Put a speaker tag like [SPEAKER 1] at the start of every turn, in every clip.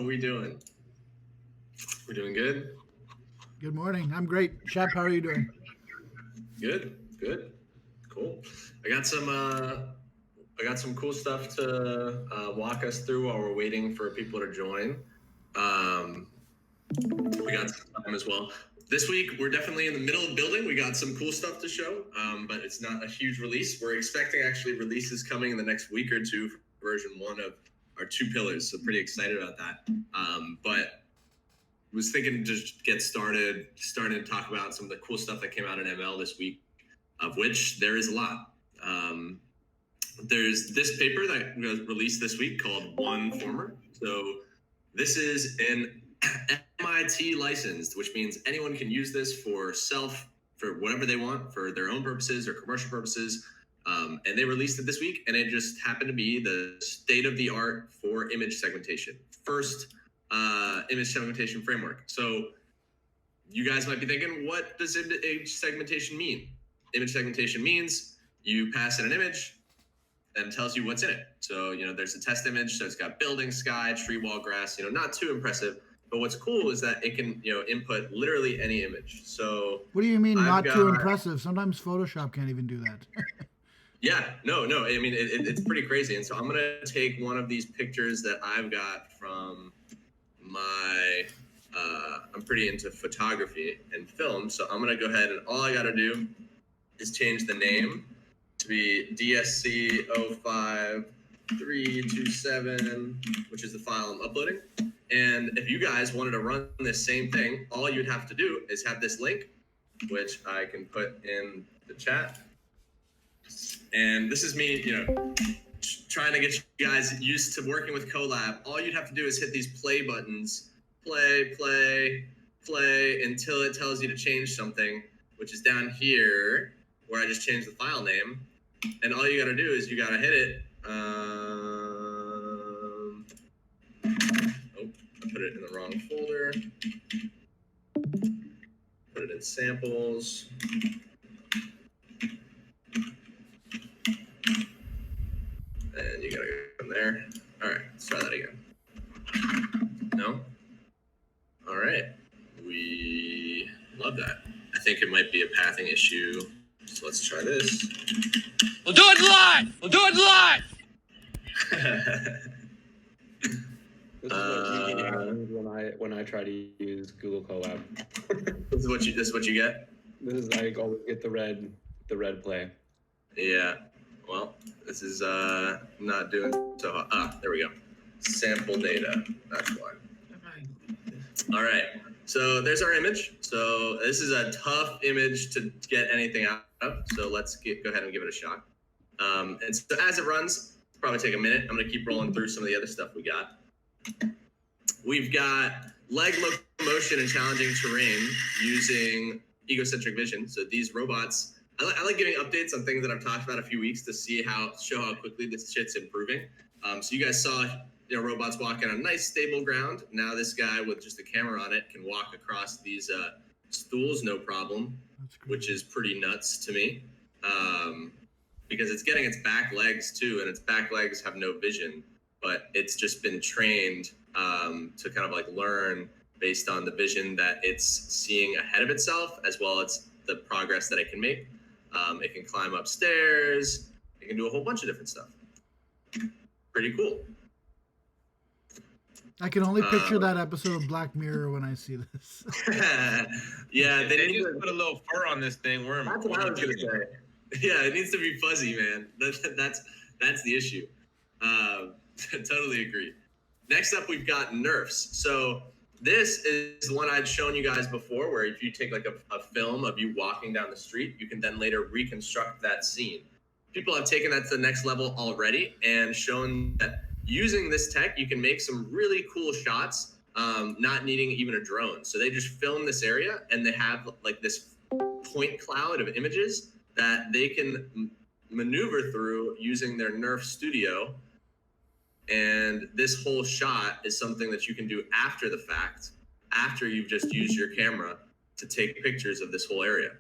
[SPEAKER 1] How we doing? We're doing good?
[SPEAKER 2] Good morning. I'm great. Shep, how are you doing?
[SPEAKER 1] Good. Cool. I got some cool stuff to walk us through while we're waiting for people to join. Um, we got some time as well. This week, we're definitely in the middle of building. We got some cool stuff to show, but it's not a huge release. We're expecting actually releases coming in the next week or two for version 1 of our 2 pillars, so pretty excited about that. But was thinking to just get started to talk about some of the cool stuff that came out in ML this week, of which there is a lot. There's this paper that was released this week called One Former. So this is an MIT licensed, which means anyone can use this for whatever they want, for their own purposes or commercial purposes. And they released it this week, and it just happened to be the state of the art for image segmentation. First image segmentation framework. So you guys might be thinking, what does image segmentation mean? Image segmentation means you pass in an image and it tells you what's in it. So, there's a test image. So it's got building, sky, tree, wall, grass, not too impressive. But what's cool is that it can, input literally any image. So
[SPEAKER 2] what do you mean too impressive? Sometimes Photoshop can't even do that.
[SPEAKER 1] Yeah, no. I mean, it's pretty crazy. And so I'm going to take one of these pictures that I've got from I'm pretty into photography and film. So I'm going to go ahead and all I got to do is change the name to be DSC05327, which is the file I'm uploading. And if you guys wanted to run this same thing, all you'd have to do is have this link, which I can put in the chat. And this is me, trying to get you guys used to working with Colab. All you'd have to do is hit these play buttons, play, until it tells you to change something, which is down here, where I just changed the file name. And all you got to do is you got to hit it. I put it in the wrong folder. Put it in samples. And you gotta go from there. All right, let's try that again. No? All right. We love that. I think it might be a pathing issue. So let's try this.
[SPEAKER 3] We'll do it live!
[SPEAKER 4] This is what happens when I try to use Google Colab.
[SPEAKER 1] This is what you get?
[SPEAKER 4] This is I always get the red play.
[SPEAKER 1] Yeah. Well, this is not doing so hot. There we go. Sample data. That's why. All right. So there's our image. So this is a tough image to get anything out of. So let's go ahead and give it a shot. And so as it runs, it'll probably take a minute. I'm going to keep rolling through some of the other stuff we got. We've got leg locomotion and challenging terrain using egocentric vision. So these robots, I like giving updates on things that I've talked about a few weeks to show how quickly this shit's improving. So you guys saw, robots walking on nice stable ground. Now this guy with just a camera on it can walk across these stools no problem, which is pretty nuts to me. Because it's getting its back legs too, and its back legs have no vision, but it's just been trained to kind of like learn based on the vision that it's seeing ahead of itself, as well as the progress that it can make. It can climb upstairs. It can do a whole bunch of different stuff. Pretty cool.
[SPEAKER 2] I can only picture that episode of Black Mirror when I see this.
[SPEAKER 1] Yeah,
[SPEAKER 3] they need to put a little fur on this thing.
[SPEAKER 1] That's what I was gonna say. Yeah, it needs to be fuzzy, man. That's the issue. Totally agree. Next up, we've got nerfs. So this is the one I'd shown you guys before, where if you take like a film of you walking down the street, you can then later reconstruct that scene. People have taken that to the next level already and shown that using this tech, you can make some really cool shots, not needing even a drone. So they just film this area and they have like this point cloud of images that they can maneuver through using their Nerf Studio. And this whole shot is something that you can do after the fact, after you've just used your camera to take pictures of this whole area.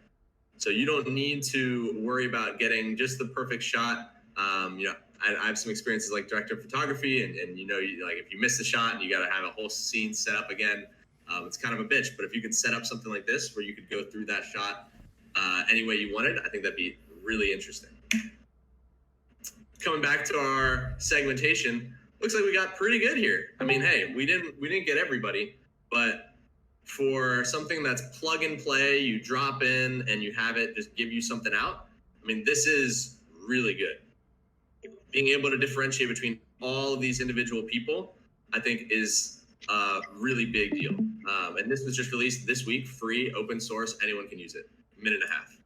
[SPEAKER 1] So you don't need to worry about getting just the perfect shot You know, I have some experiences like director of photography, and you know, like if you miss a shot and you got to have a whole scene set up again, it's kind of a bitch. But if you could set up something like this where you could go through that shot any way you wanted, I think that'd be really interesting. Coming back to our segmentation, looks like we got pretty good here. I mean, hey, we didn't get everybody, but for something that's plug and play, you drop in and you have it just give you something out. I mean, this is really good. Being able to differentiate between all of these individual people, I think, is a really big deal. And this was just released this week, free, open source. Anyone can use it. Minute and a half.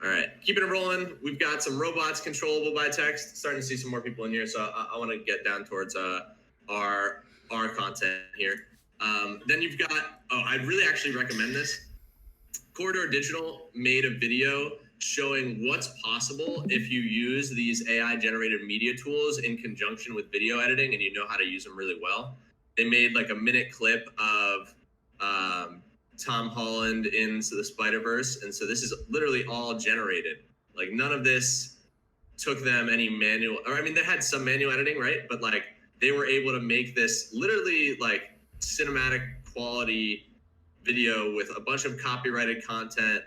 [SPEAKER 1] All right, keeping it rolling. We've got some robots controllable by text. Starting to see some more people in here, so I want to get down towards our content here. Then you've got, I'd really actually recommend this. Corridor Digital made a video showing what's possible if you use these AI generated media tools in conjunction with video editing and you know how to use them really well. They made like a minute clip of Tom Holland into the Spider-Verse. And so this is literally all generated. Like none of this took them any manual, or I mean, they had some manual editing, right? But like they were able to make this literally like cinematic quality video with a bunch of copyrighted content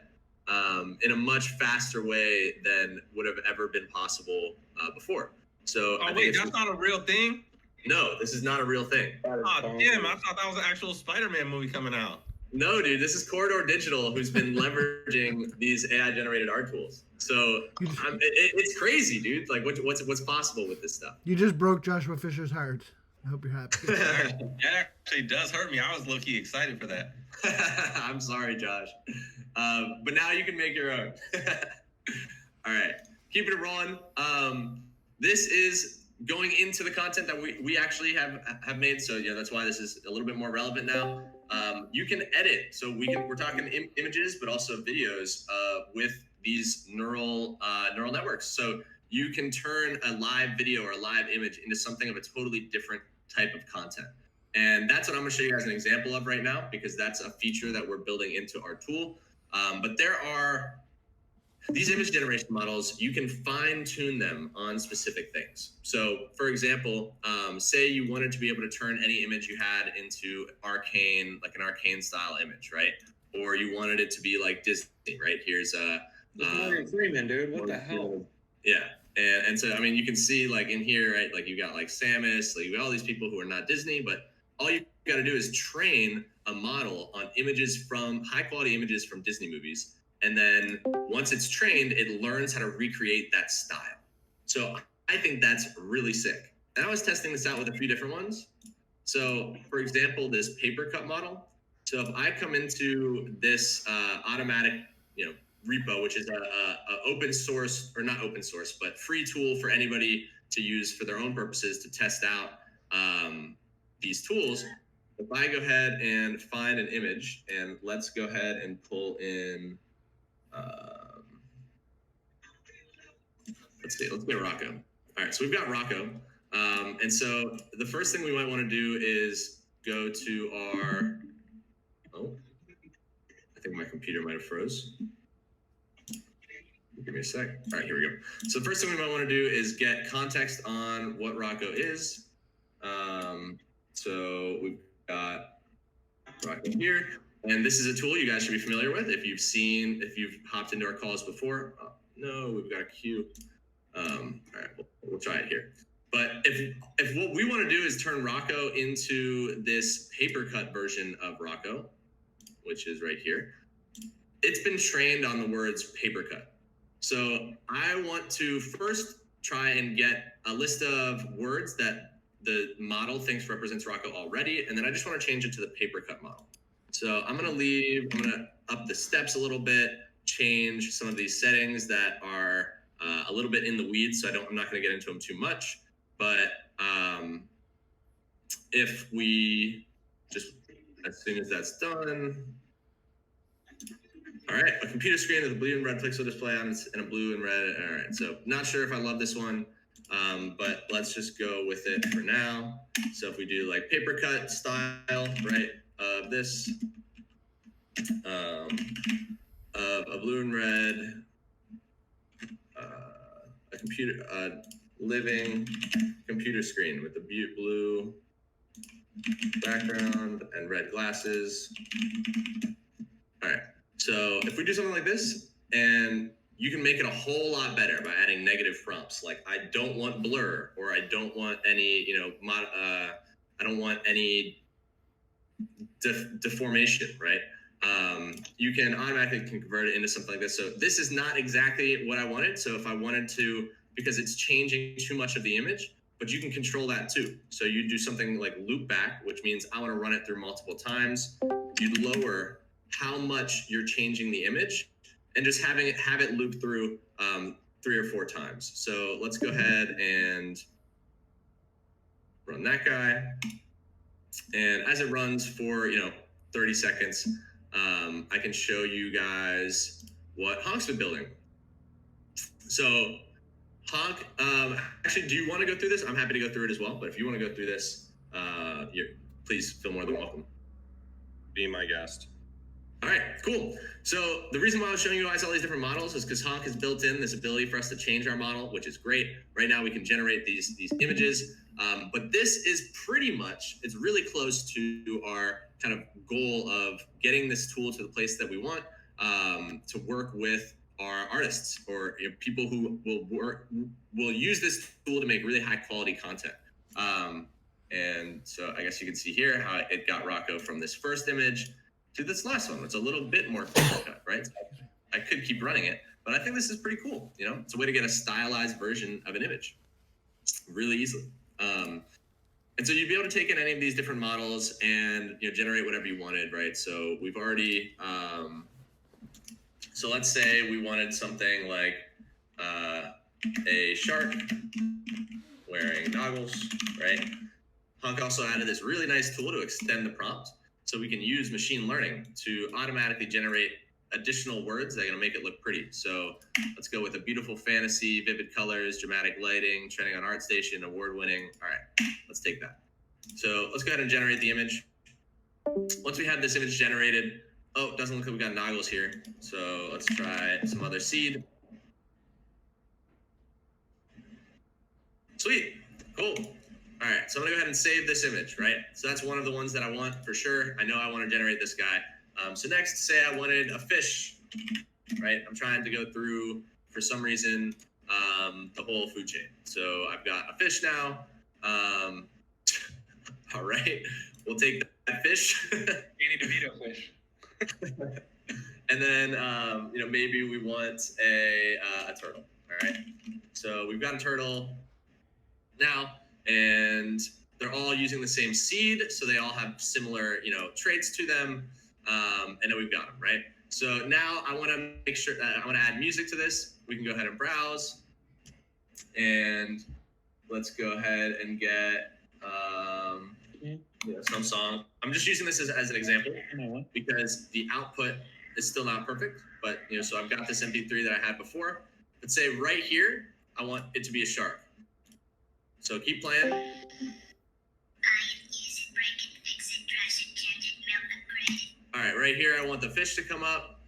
[SPEAKER 1] in a much faster way than would have ever been possible before. So
[SPEAKER 3] wait, that's not a real thing?
[SPEAKER 1] No, this is not a real thing.
[SPEAKER 3] Oh, damn, I thought that was an actual Spider-Man movie coming out.
[SPEAKER 1] No, dude, this is Corridor Digital, who's been leveraging these AI-generated art tools. So it's crazy, dude. Like, what's possible with this stuff?
[SPEAKER 2] You just broke Joshua Fisher's heart. I hope you're happy.
[SPEAKER 3] That actually does hurt me. I was low-key excited for that.
[SPEAKER 1] I'm sorry, Josh. But now you can make your own. All right, keeping it rolling. This is going into the content that we actually have made. So yeah, that's why this is a little bit more relevant now. You can edit. So we're talking images, but also videos with these neural networks. So you can turn a live video or a live image into something of a totally different type of content. And that's what I'm going to show you guys an example of right now, because that's a feature that we're building into our tool. But there are these image generation models, you can fine tune them on specific things. So for example, say you wanted to be able to turn any image you had into arcane, like an arcane style image, right? Or you wanted it to be like Disney, right? Here's
[SPEAKER 4] Morgan Freeman, dude. What the hell?
[SPEAKER 1] Yeah. And so, I mean, you can see like in here, right? Like you got like Samus, like you got all these people who are not Disney, but all you got to do is train a model on images from high quality images from Disney movies. And then once it's trained, it learns how to recreate that style. So I think that's really sick. And I was testing this out with a few different ones. So for example, this paper cut model. So if I come into this automatic, repo, which is a open source, or not open source, but free tool for anybody to use for their own purposes to test out these tools. If I go ahead and find an image, and let's go ahead and pull in, let's get Rocco. All right, so we've got Rocco. And so the first thing we might want to do is go to our, I think my computer might have froze. Give me a sec. All right, here we go. So the first thing we might want to do is get context on what Rocco is. So we've got Rocco here. And this is a tool you guys should be familiar with if you've hopped into our calls before. Oh, no, we've got a queue. All right, we'll try it here. But if what we want to do is turn Rocco into this paper cut version of Rocco, which is right here, it's been trained on the words paper cut. So I want to first try and get a list of words that the model thinks represents Rocco already, and then I just want to change it to the paper cut model. So I'm going to up the steps a little bit, change some of these settings that are a little bit in the weeds, so I'm not going to get into them too much. But if we just, as soon as that's done, all right, a computer screen with a blue and red pixel display on it and a blue and red. All right, so not sure if I love this one, but let's just go with it for now. So if we do like paper cut style, right, of this, of a blue and red, living computer screen with the blue background and red glasses. All right. So if we do something like this, and you can make it a whole lot better by adding negative prompts, like I don't want blur, or I don't want any, I don't want any deformation, right? You can automatically convert it into something like this. So this is not exactly what I wanted. So if I wanted to, because it's changing too much of the image, but you can control that too. So you do something like loop back, which means I want to run it through multiple times. You lower how much you're changing the image and just have it loop through 3 or 4 times. So let's go ahead and run that guy. And as it runs for 30 seconds, I can show you guys what Honk's been building. So Honk, actually, do you want to go through this? I'm happy to go through it as well, but if you want to go through this, please feel more than welcome.
[SPEAKER 3] Be my guest.
[SPEAKER 1] All right, cool. So the reason why I was showing you guys all these different models is because Honk has built in this ability for us to change our model, which is great. Right now we can generate these images, but this is pretty much, it's really close to our kind of goal of getting this tool to the place that we want to work with our artists or people who will use this tool to make really high quality content. And so I guess you can see here how it got Rocco from this first image to this last one. It's a little bit more clear cut, right? So I could keep running it, but I think this is pretty cool. It's a way to get a stylized version of an image really easily. And so you'd be able to take in any of these different models and generate whatever you wanted, right? So we've already, so let's say we wanted something like a shark wearing goggles, right? Honk also added this really nice tool to extend the prompt. So we can use machine learning to automatically generate additional words that are going to make it look pretty. So let's go with a beautiful fantasy, vivid colors, dramatic lighting, trending on ArtStation, award-winning. All right, let's take that. So let's go ahead and generate the image. Once we have this image generated, oh, it doesn't look like we got noggles here. So let's try some other seed. Sweet, cool. All right, so I'm gonna go ahead and save this image, right? So that's one of the ones that I want for sure. I know I want to generate this guy. So next, say I wanted a fish, right? I'm trying to go through, for some reason, the whole food chain. So I've got a fish now. All right, we'll take that fish.
[SPEAKER 3] Danny DeVito fish.
[SPEAKER 1] And then, maybe we want a turtle, all right? So we've got a turtle now, and they're all using the same seed, so they all have similar, traits to them, and then we've got them, right? So now I want to make sure that I want to add music to this. We can go ahead and browse, and let's go ahead and get some song. I'm just using this as an example because the output is still not perfect, but so I've got this MP3 that I had before. Let's say right here, I want it to be a shark. So keep playing. All right, right here, I want the fish to come up.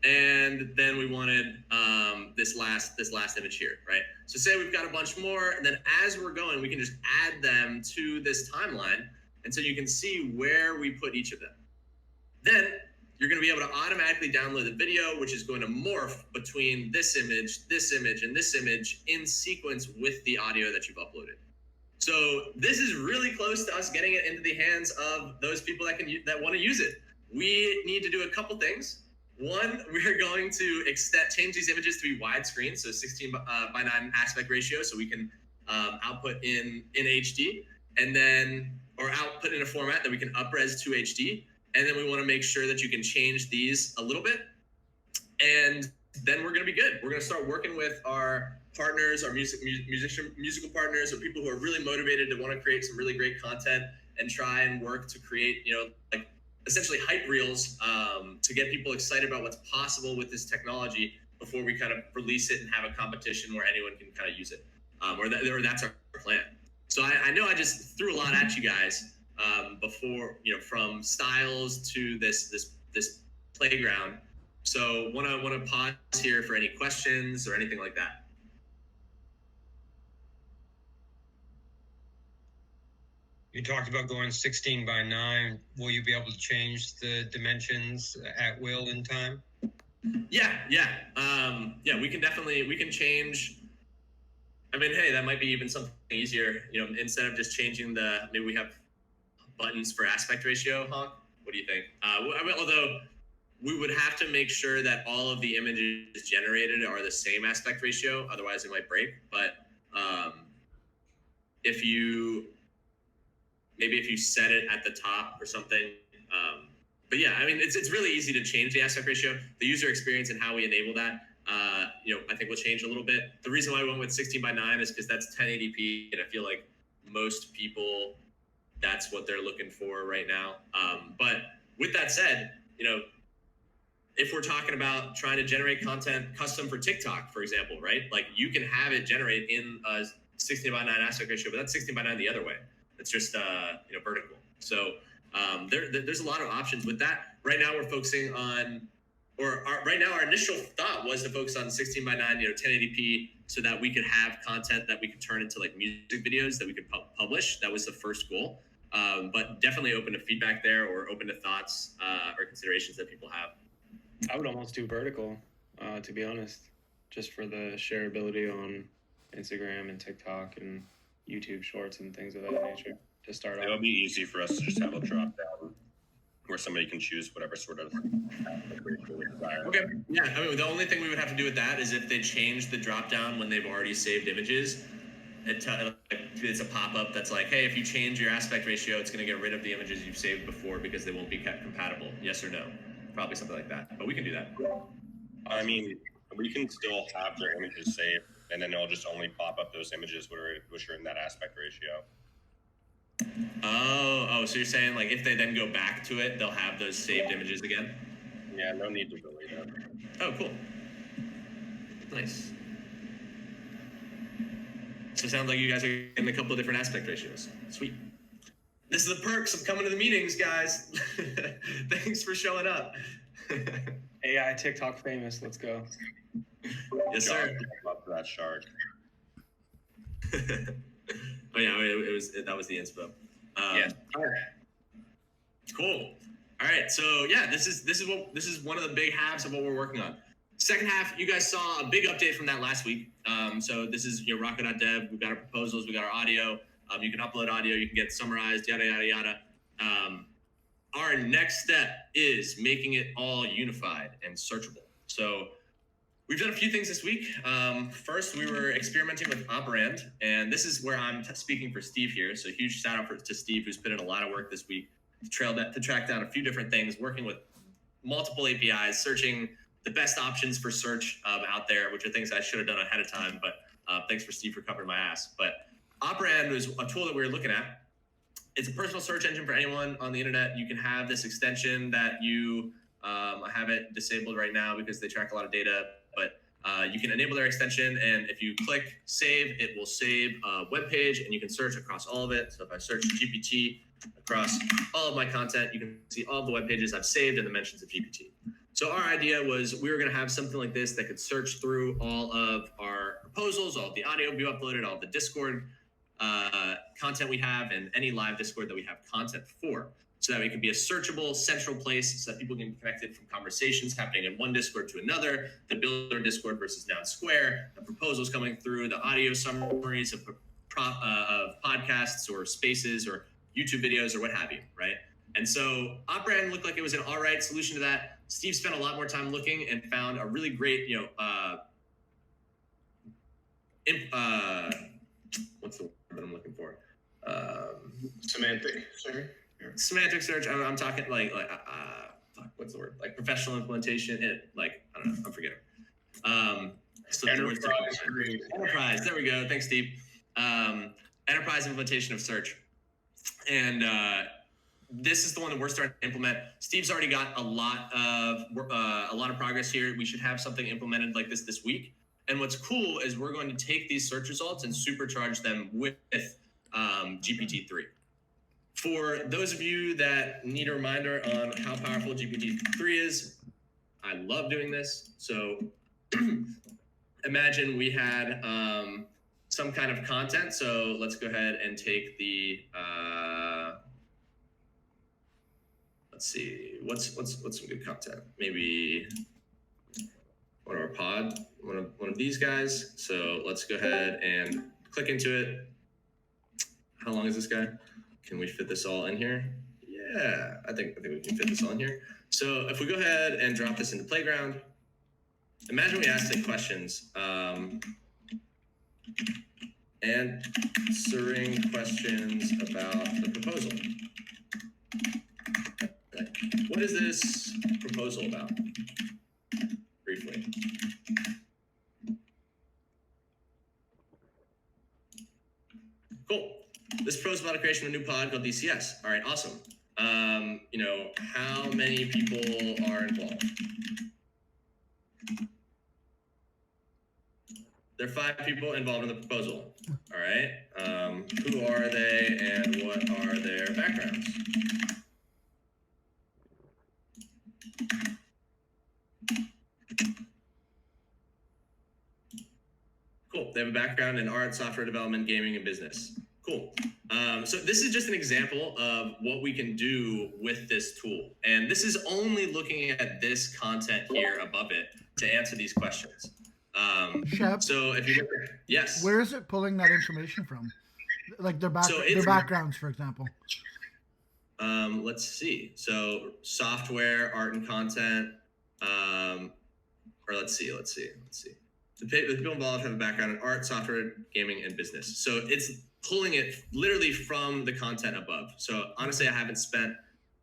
[SPEAKER 1] And then we wanted this last image here, right? So say we've got a bunch more, and then as we're going, we can just add them to this timeline, and so you can see where we put each of them. Then you're going to be able to automatically download the video, which is going to morph between this image, and this image in sequence with the audio that you've uploaded. So this is really close to us getting it into the hands of those people that want to use it. We need to do a couple things. One, we're going to change these images to be widescreen, so 16 by 9 aspect ratio, so we can output in HD, and then or output in a format that we can upres to HD. And then we want to make sure that you can change these a little bit. And then we're going to be good. We're going to start working with our partners, our musical partners, or people who are really motivated to want to create some really great content and try and work to create, like essentially hype reels to get people excited about what's possible with this technology before we kind of release it and have a competition where anyone can kind of use it. Or that's our plan. So I know I just threw a lot at you guys. Before from styles to this playground, So want to pause here for any questions or anything like that.
[SPEAKER 5] You talked about going 16 by 9. Will you be able to change the dimensions at will in time?
[SPEAKER 1] Yeah. We can change. I mean, hey, that might be even something easier. Instead of just changing maybe we have buttons for aspect ratio, huh? What do you think? Although we would have to make sure that all of the images generated are the same aspect ratio, otherwise it might break. But if you set it at the top or something. But yeah, I mean, it's really easy to change the aspect ratio. The user experience and how we enable that, I think will change a little bit. The reason why we went with 16 by 9 is because that's 1080p, and I feel like most people, that's what they're looking for right now. But with that said, if we're talking about trying to generate content custom for TikTok, for example, right? Like you can have it generate in a 16 by 9 aspect ratio, but that's 16 by 9 the other way. It's just vertical. So there's a lot of options with that. Right now we're focusing on, right now our initial thought was to focus on 16 by 9, 1080p, so that we could have content that we could turn into like music videos that we could publish. That was the first goal. But definitely open to feedback there, or open to thoughts or considerations that people have.
[SPEAKER 4] I would almost do vertical, to be honest, just for the shareability on Instagram and TikTok and YouTube Shorts and things of that nature to start off.
[SPEAKER 6] It would be easy for us to just have a drop down where somebody can choose whatever sort of desire.
[SPEAKER 1] Okay. Yeah. I mean, the only thing we would have to do with that is if they change the drop down when they've already saved images. It's a pop-up that's like, hey, if you change your aspect ratio, it's going to get rid of the images you've saved before because they won't be compatible. Yes or no? Probably something like that. But we can do that.
[SPEAKER 6] I mean, we can still have their images saved, and then it'll just only pop up those images which are in that aspect ratio.
[SPEAKER 1] Oh, so you're saying like if they then go back to it, they'll have those saved images again?
[SPEAKER 6] Yeah, no need to delete it.
[SPEAKER 1] Oh, cool. Nice. So it sounds like you guys are in a couple of different aspect ratios. Sweet. This is the perks of coming to the meetings, guys. Thanks for showing up.
[SPEAKER 4] AI TikTok famous. Let's go.
[SPEAKER 1] Yes, sir.
[SPEAKER 6] Love that shark.
[SPEAKER 1] Oh yeah, that was the inspo.
[SPEAKER 6] Yeah.
[SPEAKER 1] All right. Cool. All right. So yeah, this is one of the big halves of what we're working on. Second half, you guys saw a big update from that last week. So this is Rocket.dev. We've got our proposals. We got our audio. You can upload audio. You can get summarized. Yada yada yada. Our next step is making it all unified and searchable. So we've done a few things this week. First, we were experimenting with Operand, and this is where I'm speaking for Steve here. So huge shout out to Steve, who's put in a lot of work this week to track down a few different things, working with multiple APIs, searching the best options for search out there, which are things I should have done ahead of time. But thanks for Steve for covering my ass. But Operand was a tool that we were looking at. It's a personal search engine for anyone on the internet. You can have this extension that you have it disabled right now because they track a lot of data, but you can enable their extension, and if you click save, it will save a web page, and you can search across all of it. So if I search GPT across all of my content, you can see all of the web pages I've saved and the mentions of GPT. So our idea was we were going to have something like this that could search through all of our proposals, all of the audio we uploaded, all of the Discord content we have, and any live Discord that we have content for, so that it can be a searchable central place so that people can be connected from conversations happening in one Discord to another, the builder Discord versus Nouns Square, the proposals coming through, the audio summaries of podcasts or spaces or YouTube videos or what have you, right? And so Operand looked like it was an all right solution to that. Steve spent a lot more time looking and found a really great, what's the word that I'm looking for?
[SPEAKER 6] Semantic. Sorry.
[SPEAKER 1] Semantic search. I'm talking what's the word? Like professional implementation. I don't know. I'm forgetting. So enterprise. There we go. Thanks, Steve. Enterprise implementation of search, and this is the one that we're starting to implement. Steve's already got a lot of progress here. We should have something implemented like this week. And what's cool is we're going to take these search results and supercharge them with GPT-3. For those of you that need a reminder on how powerful GPT-3 is, I love doing this. So imagine we had some kind of content. So let's go ahead and take the let's see, what's some good content? Maybe one of our pod, one of these guys. So let's go ahead and click into it. How long is this guy? Can we fit this all in here? Yeah, I think we can fit this all in here. So if we go ahead and drop this into Playground, imagine we ask it questions. Answering questions about the proposal. What is this proposal about? Briefly. Cool. This proposal about the creation of a new pod called DCS. All right, awesome. You know, how many people are involved? There are 5 people involved in the proposal. All right. Who are they and what are their backgrounds? Cool. They have a background in art, software development, gaming, and business. Cool. So this is just an example of what we can do with this tool. And this is only looking at this content here above it to answer these questions.
[SPEAKER 2] Shep,
[SPEAKER 1] So if you look at, yes.
[SPEAKER 2] where is it pulling that information from? Like their
[SPEAKER 1] it's-
[SPEAKER 2] backgrounds, for example.
[SPEAKER 1] Let's see. So software, art, and content. Or let's see. The people involved have a background in art, software, gaming, and business. So it's pulling it literally from the content above. So honestly, I haven't spent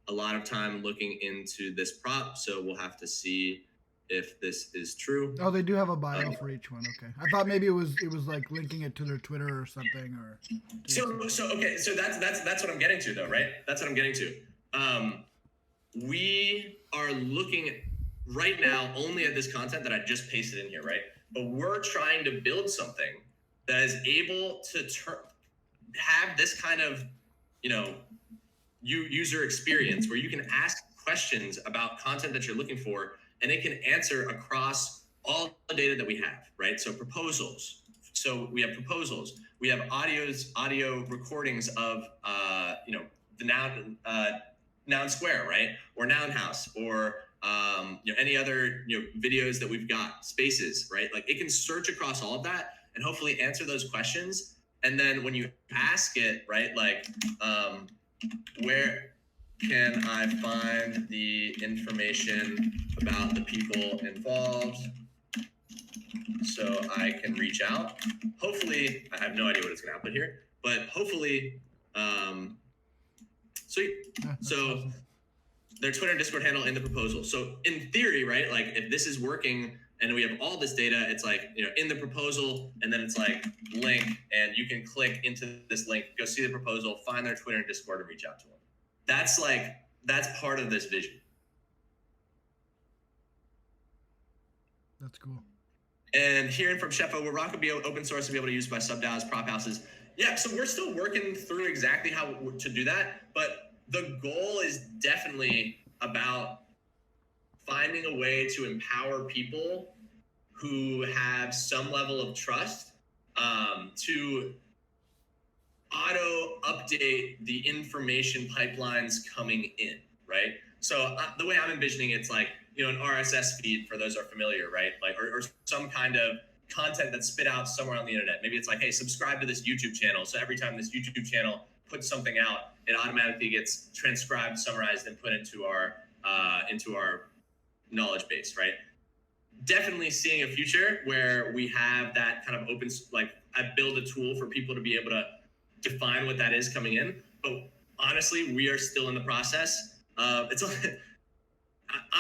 [SPEAKER 1] a lot of time looking into this prop, so we'll have to see if this is true.
[SPEAKER 2] Oh, they do have a bio for each one. Okay, I thought maybe it was like linking it to their Twitter or something. Or
[SPEAKER 1] So okay, so that's what I'm getting to though, right? That's what I'm getting to. We are looking right now only at this content that I just pasted in here, right? But we're trying to build something that is able to have this kind of, you know, user experience where you can ask questions about content that you're looking for, and it can answer across all the data that we have, right? So proposals. So we have proposals. We have audio recordings of, you know, the Noun Square, right? Or Noun House, or you know, any other, you know, videos that we've got, spaces, right? Like it can search across all of that and hopefully answer those questions. And then when you ask it, right, like, where can I find the information about the people involved so I can reach out? Hopefully, I have no idea what it's going to output here, but hopefully, sweet. So their Twitter and Discord handle in the proposal. So in theory, right, like if this is working and we have all this data, it's like, you know, in the proposal, and then it's like link, and you can click into this link, go see the proposal, find their Twitter and Discord, and reach out to them. That's part of this vision.
[SPEAKER 2] that's cool.
[SPEAKER 1] And hearing from Shefo, will Rock be open source to be able to use by sub-DAOs, prop houses? Yeah, so we're still working through exactly how to do that, but the goal is definitely about finding a way to empower people who have some level of trust to auto update the information pipelines coming in, right? So the way I'm envisioning it's like, you know, an RSS feed for those who are familiar, right? Like, or some kind of content that's spit out somewhere on the internet. Maybe it's like, hey, subscribe to this YouTube channel. So every time this YouTube channel puts something out, it automatically gets transcribed, summarized, and put into our knowledge base, right? Definitely seeing a future where we have that kind of open, like I build a tool for people to be able to define what that is coming in. But honestly, we are still in the process.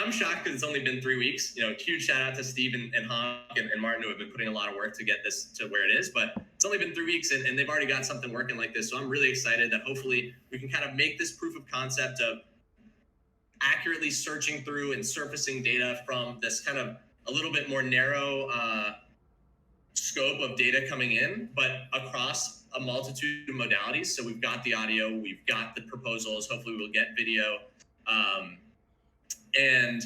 [SPEAKER 1] I'm shocked because it's only been 3 weeks. You know, huge shout out to Steve and Honk and Martin who have been putting a lot of work to get this to where it is. But it's only been 3 weeks and they've already got something working like this. So I'm really excited that hopefully we can kind of make this proof of concept of accurately searching through and surfacing data from this kind of a little bit more narrow scope of data coming in, but across a multitude of modalities. So we've got the audio, we've got the proposals, hopefully we'll get video. And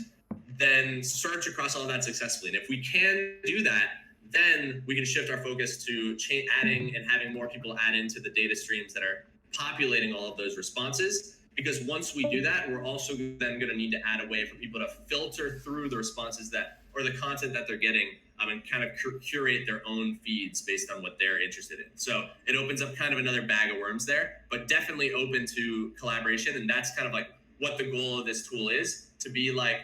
[SPEAKER 1] then search across all of that successfully. And if we can do that, then we can shift our focus to adding and having more people add into the data streams that are populating all of those responses. Because once we do that, we're also then going to need to add a way for people to filter through the responses or the content that they're getting, and kind of curate their own feeds based on what they're interested in. So it opens up kind of another bag of worms there, but definitely open to collaboration. And that's kind of like what the goal of this tool is, to be like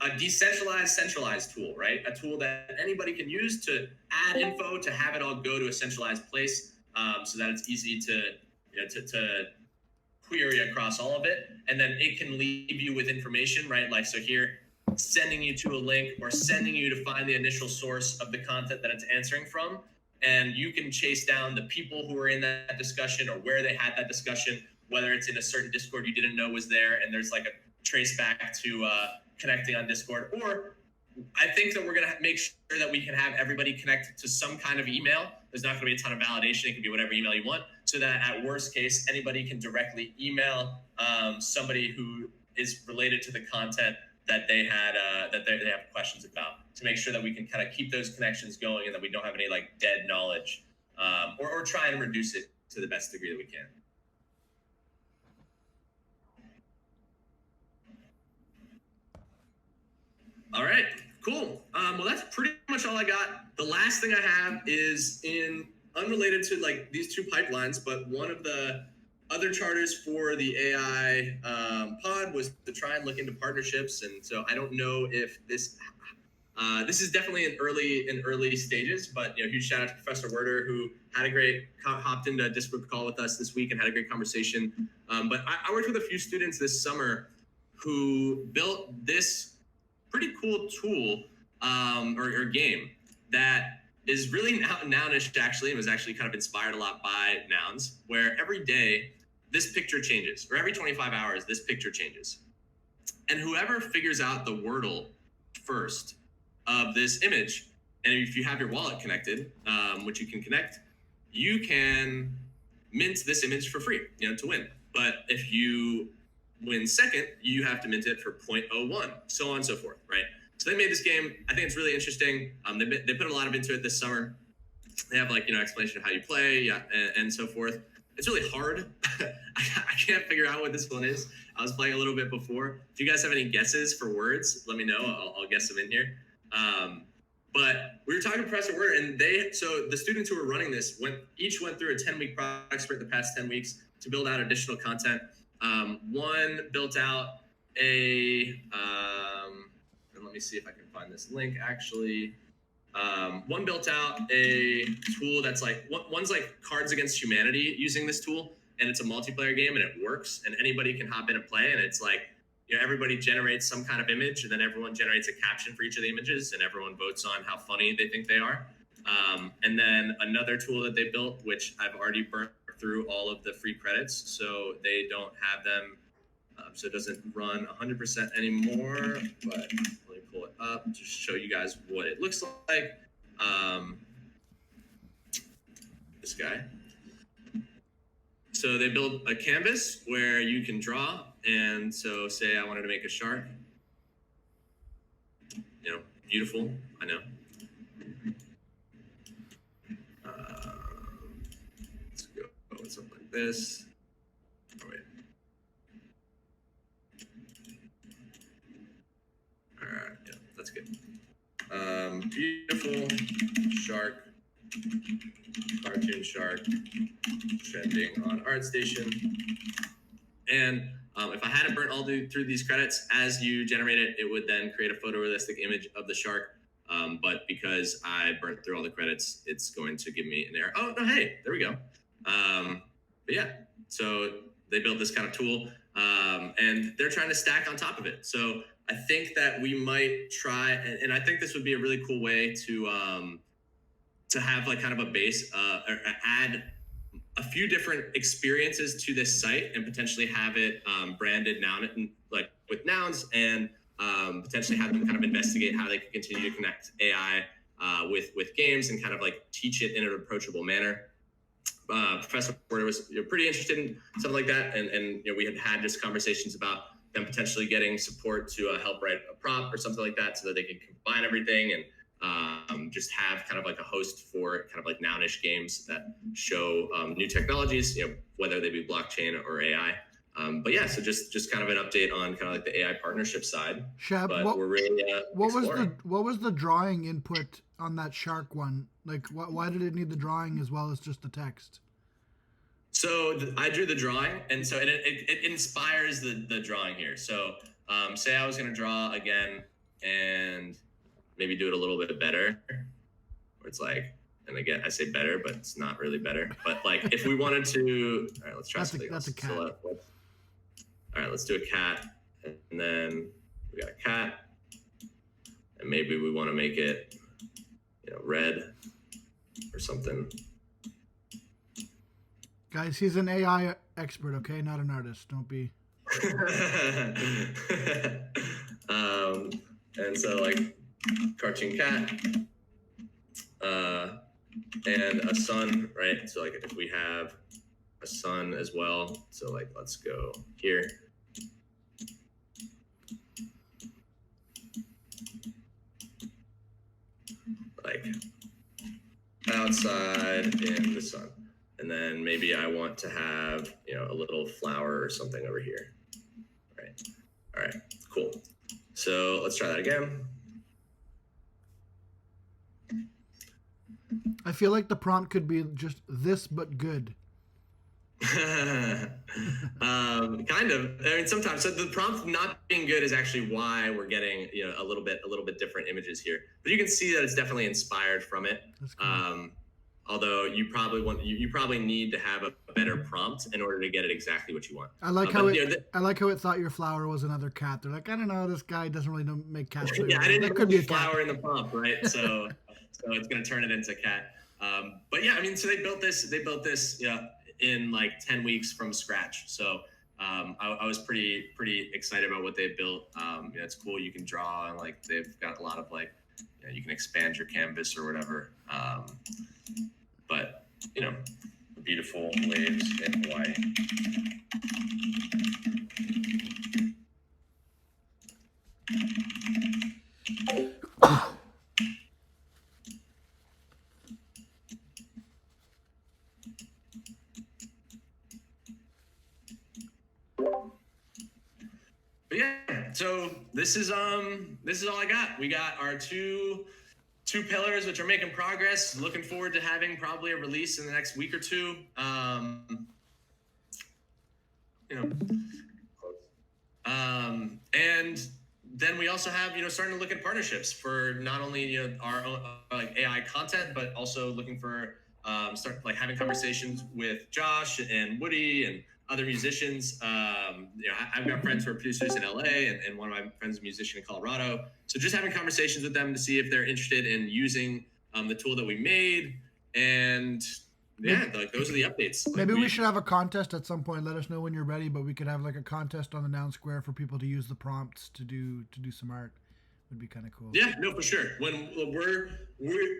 [SPEAKER 1] a decentralized, centralized tool, right? A tool that anybody can use to add info, to have it all go to a centralized place, so that it's easy to query across all of it. And then it can leave you with information, right? Like, so here, sending you to a link or sending you to find the initial source of the content that it's answering from. And you can chase down the people who were in that discussion or where they had that discussion, whether it's in a certain Discord you didn't know was there, and there's like a trace back to connecting on Discord. Or I think that we're going to make sure that we can have everybody connect to some kind of email. There's not going to be a ton of validation. It could be whatever email you want, so that at worst case, anybody can directly email somebody who is related to the content that they had that they have questions about, to make sure that we can kind of keep those connections going and that we don't have any like dead knowledge, or try and reduce it to the best degree that we can. All right, cool. Well, that's pretty much all I got. The last thing I have is unrelated to like these two pipelines, but one of the other charters for the AI pod was to try and look into partnerships. And so I don't know if this is definitely in early stages, but huge shout out to Professor Werder, who hopped into a Discord call with us this week and had a great conversation. But I worked with a few students this summer who built this pretty cool tool or game that is really nounish, actually. It was actually kind of inspired a lot by Nouns, where every day this picture changes, or every 25 hours this picture changes. And whoever figures out the Wordle first of this image, and if you have your wallet connected, which you can connect, you can mint this image for free, to win. But if you win second, you have to mint it for 0.01, so on and so forth, right? So they made this game. I think it's really interesting. They put a lot into it this summer. They have explanation of how you play, and so forth. It's really hard. I can't figure out what this one is. I was playing a little bit before. If you guys have any guesses for words, let me know. I'll guess them in here. But we were talking to Professor Werder, and so the students who were running this each went through a 10-week project sprint the past 10 weeks to build out additional content. One built out and let me see if I can find this link actually. One built out a tool that's one's like Cards Against Humanity using this tool, and it's a multiplayer game and it works, and anybody can hop in and play, and it's like, everybody generates some kind of image, and then everyone generates a caption for each of the images, and everyone votes on how funny they think they are. And then another tool that they built, which I've already burnt through all of the free credits, so they don't have them, so it doesn't run 100% anymore, but let me pull it up to show you guys what it looks like. This guy. So they build a canvas where you can draw, and so say I wanted to make a shark. Beautiful, I know. Let's go with something like this. Oh, wait. All right, yeah, that's good. Beautiful shark, cartoon shark, trending on ArtStation. And if I hadn't burnt all through these credits, as you generate it, it would then create a photorealistic image of the shark. But because I burnt through all the credits, it's going to give me an error. Oh, no, hey, there we go. But yeah, so they built this kind of tool, and they're trying to stack on top of it. So I think that we might try, and I think this would be a really cool way to have like kind of a base, or add a few different experiences to this site, and potentially have it branded like with Nouns, and potentially have them kind of investigate how they can continue to connect AI with games, and kind of like teach it in an approachable manner. Professor Porter was pretty interested in something like that, and we had just conversations about them potentially getting support to help write a prompt or something like that, so that they can combine everything and just have kind of like a host for kind of like nounish games that show new technologies, whether they be blockchain or AI. But yeah, so just kind of an update on kind of like the AI partnership side.
[SPEAKER 2] Shep,
[SPEAKER 1] But we're really
[SPEAKER 2] what
[SPEAKER 1] exploring.
[SPEAKER 2] was the drawing input on that shark one? Like, why did it need the drawing as well as just the text?
[SPEAKER 1] So I drew the drawing, and so it inspires the drawing here. So say I was going to draw again and maybe do it a little bit better, where it's like, and again I say better, but it's not really better. But like if we wanted to, all right, let's try something else.
[SPEAKER 2] That's a cat.
[SPEAKER 1] So all right, let's do a cat, and then we got a cat, and maybe we want to make it, red or something.
[SPEAKER 2] Guys, he's an AI expert, okay? Not an artist. Don't be.
[SPEAKER 1] And so like cartoon cat, and a sun, right? So like if we have a sun as well, so like let's go here. Like outside in the sun. And then maybe I want to have, a little flower or something over here. Right. All right, cool. So let's try that again.
[SPEAKER 2] I feel like the prompt could be just this, but good.
[SPEAKER 1] Kind of. I mean, sometimes. So the prompt not being good is actually why we're getting, a little bit different images here. But you can see that it's definitely inspired from it.
[SPEAKER 2] That's cool.
[SPEAKER 1] Although you probably need to have a better prompt in order to get it exactly what you want.
[SPEAKER 2] I like how it thought your flower was another cat. They're like, I don't know, this guy doesn't really make cats.
[SPEAKER 1] Yeah, I didn't put a flower in the prompt, right? So it's going to turn it into cat. But yeah, I mean, so they built this in like 10 weeks from scratch. So I was pretty excited about what they built. It's cool. You can draw, and like they've got a lot of like, you can expand your canvas or whatever. But
[SPEAKER 6] Beautiful waves in Hawaii.
[SPEAKER 1] But yeah, so this is all I got. We got our two pillars, which are making progress. Looking forward to having probably a release in the next week or two. And then we also have, starting to look at partnerships for not only, our own like AI content, but also looking for start like having conversations with Josh and Woody and other musicians. I've got friends who are producers in LA, and one of my friends is a musician in Colorado. So just having conversations with them to see if they're interested in using the tool that we made. And yeah, like those are the updates. Like
[SPEAKER 2] Maybe we should have a contest at some point. Let us know when you're ready, but we could have like a contest on the Noun Square for people to use the prompts to do some art. Would be kind of cool.
[SPEAKER 1] Yeah, no, for sure. When we're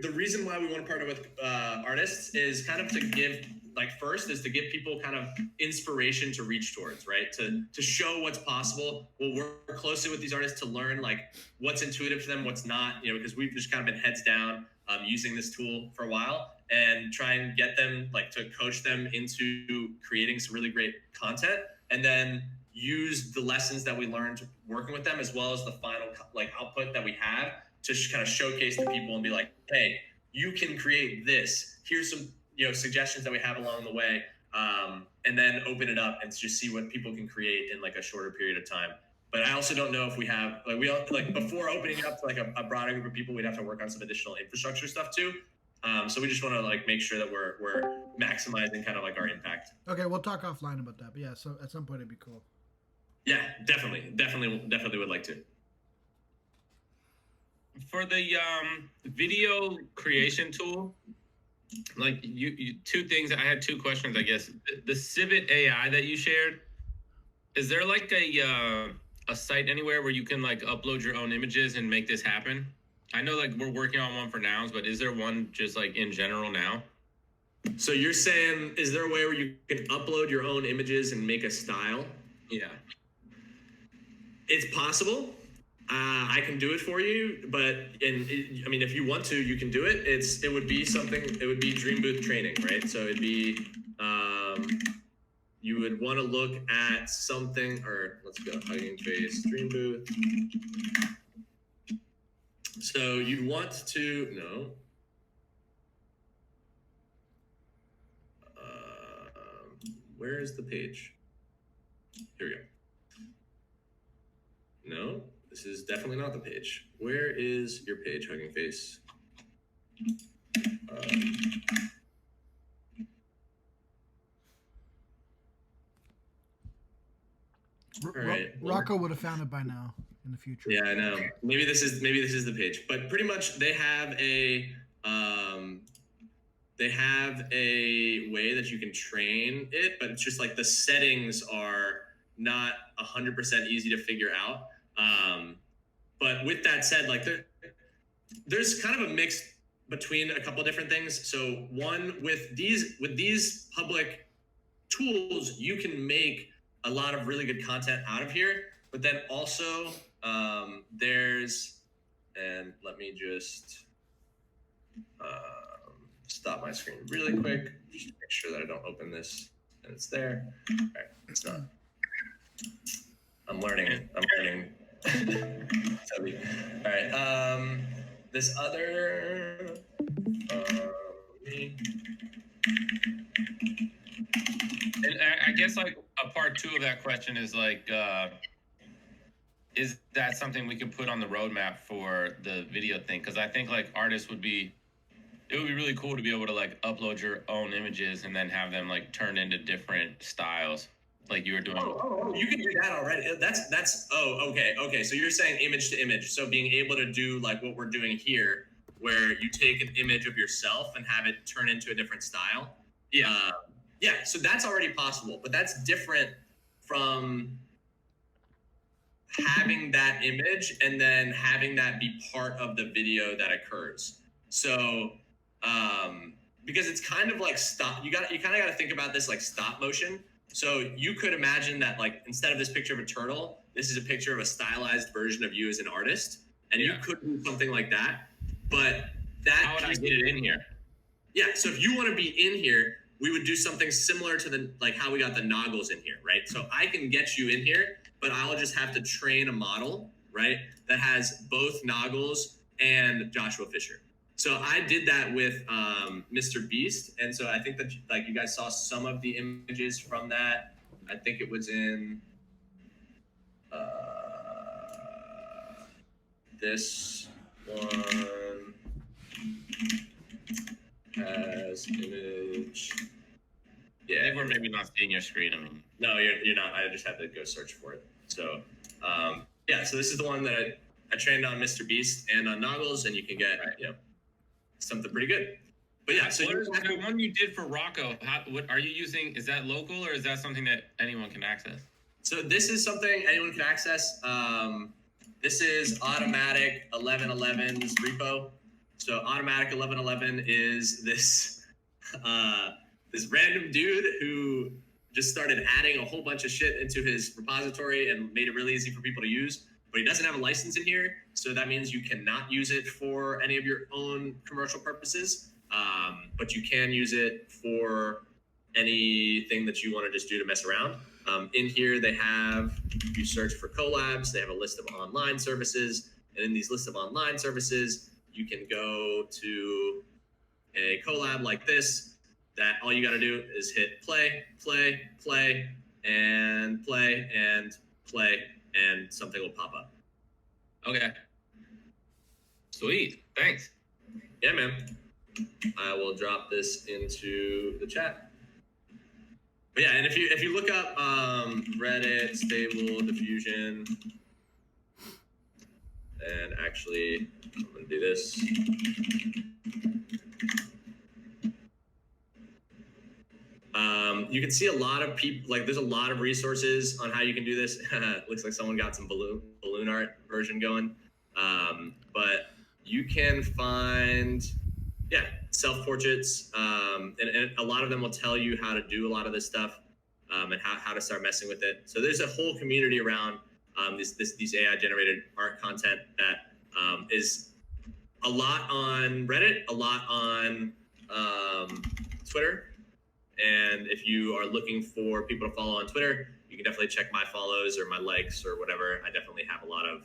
[SPEAKER 1] the reason why we want to partner with artists is kind of to give, like, first is to give people kind of inspiration to reach towards, right? To show what's possible. We'll work closely with these artists to learn like what's intuitive to them, what's not, because we've just kind of been heads down using this tool for a while, and try and get them like to coach them into creating some really great content, and then use the lessons that we learned working with them, as well as the final like output that we have, to kind of showcase to people and be like, hey, you can create this. Here's some suggestions that we have along the way, and then open it up and just see what people can create in like a shorter period of time. But I also don't know if we have like before opening it up to like a broader group of people, we'd have to work on some additional infrastructure stuff too. So we just want to like make sure that we're maximizing kind of like our impact.
[SPEAKER 2] Okay, we'll talk offline about that. But yeah, so at some point it'd be cool.
[SPEAKER 1] Yeah, definitely would like to.
[SPEAKER 4] For the video creation tool, like you two things. I had two questions, I guess. The Civet AI that you shared, is there like a site anywhere where you can like upload your own images and make this happen? I know like we're working on one for Nouns, but is there one just like in general now?
[SPEAKER 1] So you're saying, is there a way where you can upload your own images and make a style?
[SPEAKER 4] Yeah.
[SPEAKER 1] It's possible. I can do it for you, but I mean, if you want to, you can do it. It would be something. It would be Dream Booth training, right? So it'd be you would want to look at something, or let's go Hugging Face Dream Booth. So you'd want to where is the page? Here we go. No, this is definitely not the page. Where is your page, Hugging Face?
[SPEAKER 2] Rocco would have found it by now in the future.
[SPEAKER 1] Yeah, I know. Maybe this is the page, but pretty much they have a way that you can train it, but it's just like the settings are not 100% easy to figure out. But with that said, like there's kind of a mix between a couple different things. So one, with these public tools, you can make a lot of really good content out of here. But then also and let me just stop my screen really quick, just to make sure that I don't open this and it's there. All right, it's not. I'm learning. All right. This other.
[SPEAKER 4] And I guess like a part 2 of that question is like, is that something we could put on the roadmap for the video thing? Because I think like artists it would be really cool to be able to like upload your own images and then have them like turned into different styles, like you were doing.
[SPEAKER 1] Oh, you can do that already. That's. Oh, okay. So you're saying image to image. So being able to do like what we're doing here, where you take an image of yourself and have it turn into a different style.
[SPEAKER 4] Yeah.
[SPEAKER 1] Yeah. So that's already possible, but that's different from having that image and then having that be part of the video that occurs. So, because it's kind of like you kind of got to think about this like stop motion. So you could imagine that like instead of this picture of a turtle, this is a picture of a stylized version of you as an artist, and you could do something like that. But
[SPEAKER 4] how would I get it in here?
[SPEAKER 1] Yeah. So if you want to be in here, we would do something similar to like how we got the noggles in here, right? So I can get you in here, but I'll just have to train a model, right, that has both Noggles and Joshua Fisher. So I did that with Mr. Beast, and so I think that like you guys saw some of the images from that. I think it was in this one has image. Yeah,
[SPEAKER 4] I think we're maybe not seeing your screen. I mean,
[SPEAKER 1] no, you're not. I just had to go search for it. So, yeah. So this is the one that I trained on Mr. Beast and on Noggles, and you can get something pretty good. But yeah, so
[SPEAKER 4] the one you did for Rocco, what are you using? Is that local or is that something that anyone can access?
[SPEAKER 1] So this is something anyone can access. This is Automatic 1111's repo. So Automatic 1111 is this this random dude who just started adding a whole bunch of shit into his repository and made it really easy for people to use. But he doesn't have a license in here, so that means you cannot use it for any of your own commercial purposes. But you can use it for anything that you want to just do to mess around. In here, they have, if you search for collabs, they have a list of online services. And in these lists of online services, you can go to a collab like this, that all you got to do is hit play, and something will pop up.
[SPEAKER 4] Okay. Sweet. Thanks.
[SPEAKER 1] Yeah, man. I will drop this into the chat. But yeah, and if you look up Reddit Stable Diffusion, and actually I'm gonna do this. You can see a lot of people, like there's a lot of resources on how you can do this. Looks like someone got some balloon art version going. But you can find, self-portraits, and a lot of them will tell you how to do a lot of this stuff, and how to start messing with it. So there's a whole community around these AI generated art content that is a lot on Reddit, a lot on Twitter. And if you are looking for people to follow on Twitter, you can definitely check my follows or my likes or whatever. I definitely have a lot of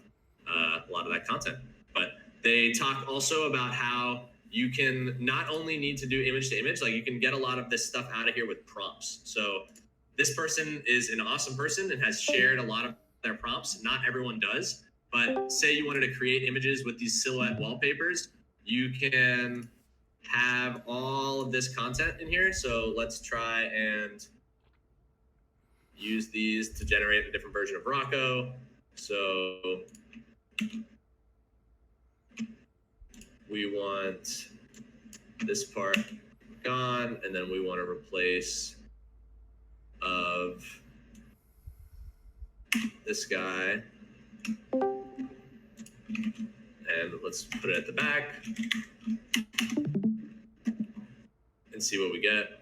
[SPEAKER 1] that content. But they talk also about how you can not only need to do image to image, like you can get a lot of this stuff out of here with prompts. So this person is an awesome person and has shared a lot of their prompts. Not everyone does, but say you wanted to create images with these silhouette wallpapers, you can have all of this content in here. So let's try and use these to generate a different version of Rocco. So we want this part gone, and then we want to replace of this guy. And let's put it at the back and see what we get.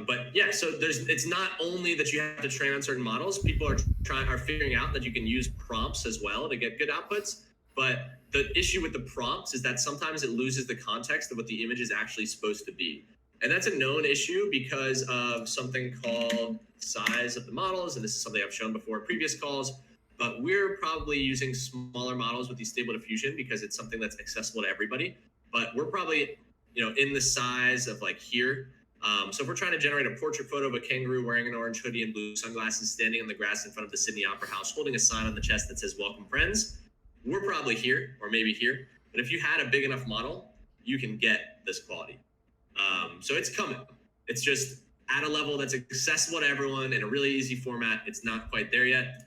[SPEAKER 1] But yeah, so it's not only that you have to train on certain models. People are figuring out that you can use prompts as well to get good outputs. But the issue with the prompts is that sometimes it loses the context of what the image is actually supposed to be. And that's a known issue because of something called size of the models. And this is something I've shown before in previous calls. But we're probably using smaller models with these Stable Diffusion because it's something that's accessible to everybody. But we're probably, in the size of like here. So if we're trying to generate a portrait photo of a kangaroo wearing an orange hoodie and blue sunglasses standing on the grass in front of the Sydney Opera House holding a sign on the chest that says "Welcome, friends," we're probably here or maybe here. But if you had a big enough model, you can get this quality. So it's coming. It's just at a level that's accessible to everyone in a really easy format. It's not quite there yet.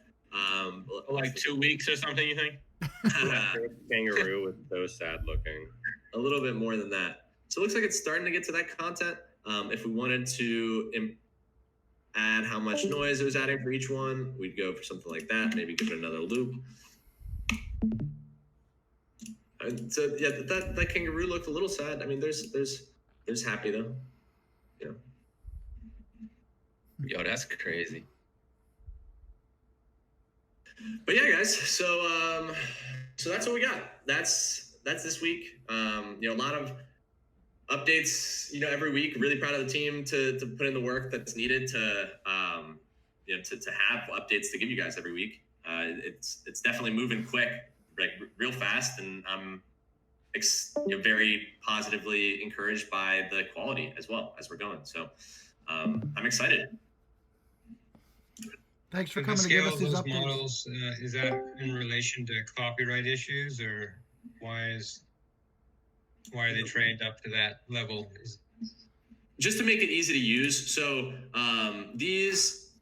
[SPEAKER 4] Like 2 weeks or something, you think?
[SPEAKER 6] Kangaroo was so sad looking.
[SPEAKER 1] A little bit more than that. So it looks like it's starting to get to that content. If we wanted to add how much noise it was adding for each one, we'd go for something like that. Maybe give it another loop. And so yeah, that kangaroo looked a little sad. I mean, there's happy though.
[SPEAKER 4] Yo, that's crazy.
[SPEAKER 1] But yeah, guys. So that's what we got. That's this week. A lot of updates, every week. Really proud of the team to put in the work that's needed to have updates to give you guys every week. It's definitely moving quick, like real fast, and I'm very positively encouraged by the quality as well as we're going. So I'm excited.
[SPEAKER 2] Thanks for
[SPEAKER 5] The
[SPEAKER 2] coming to give
[SPEAKER 5] scale
[SPEAKER 2] us
[SPEAKER 5] of
[SPEAKER 2] these
[SPEAKER 5] those
[SPEAKER 2] updates.
[SPEAKER 5] models, is that in relation to copyright issues, or why are they trained up to that level?
[SPEAKER 1] Just to make it easy to use. So these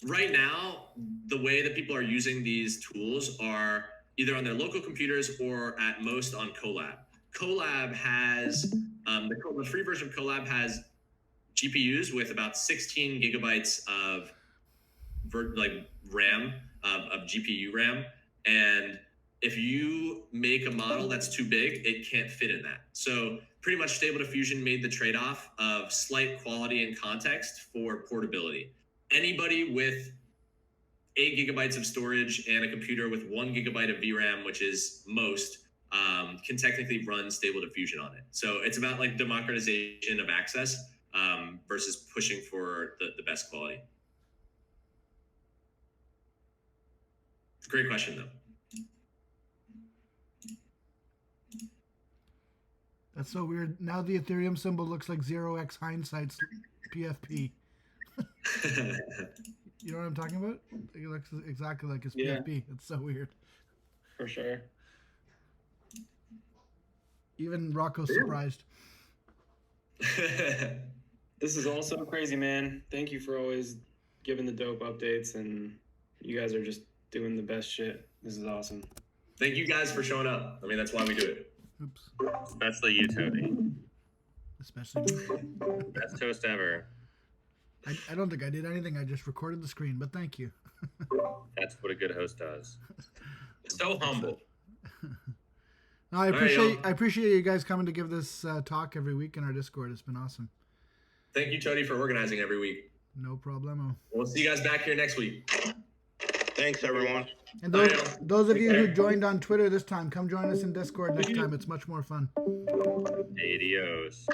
[SPEAKER 1] right now, the way that people are using these tools are either on their local computers or at most on Colab. Colab has the free version of Colab has GPUs with about 16 gigabytes of RAM of GPU RAM, and if you make a model that's too big, it can't fit in that. So pretty much Stable Diffusion made the trade-off of slight quality and context for portability. Anybody with 8 gigabytes of storage and a computer with 1 gigabyte of VRAM, which is most, can technically run Stable Diffusion on it. So it's about like democratization of access versus pushing for the best quality. Great question, though.
[SPEAKER 2] That's so weird. Now the Ethereum symbol looks like 0x hindsight's PFP. You know what I'm talking about? It looks exactly like his PFP. It's so weird.
[SPEAKER 7] For sure.
[SPEAKER 2] Even Rocco's surprised.
[SPEAKER 7] This is all so crazy, man. Thank you for always giving the dope updates, and you guys are just doing the best shit. This is awesome.
[SPEAKER 1] Thank you guys for showing up. I mean, that's why we do it.
[SPEAKER 2] Oops.
[SPEAKER 6] Especially you, Tony.
[SPEAKER 2] Especially me.
[SPEAKER 6] Best host ever.
[SPEAKER 2] I don't think I did anything. I just recorded the screen, but thank you.
[SPEAKER 6] That's what a good host does.
[SPEAKER 4] So humble.
[SPEAKER 2] No, I appreciate you guys coming to give this talk every week in our Discord. It's been awesome.
[SPEAKER 1] Thank you, Tony, for organizing every week.
[SPEAKER 2] No problemo.
[SPEAKER 1] We'll see you guys back here next week.
[SPEAKER 6] Thanks, everyone.
[SPEAKER 2] And those of you who joined on Twitter this time, come join us in Discord next time. It's much more fun.
[SPEAKER 6] Adios.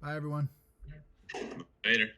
[SPEAKER 2] Bye, everyone.
[SPEAKER 4] Later.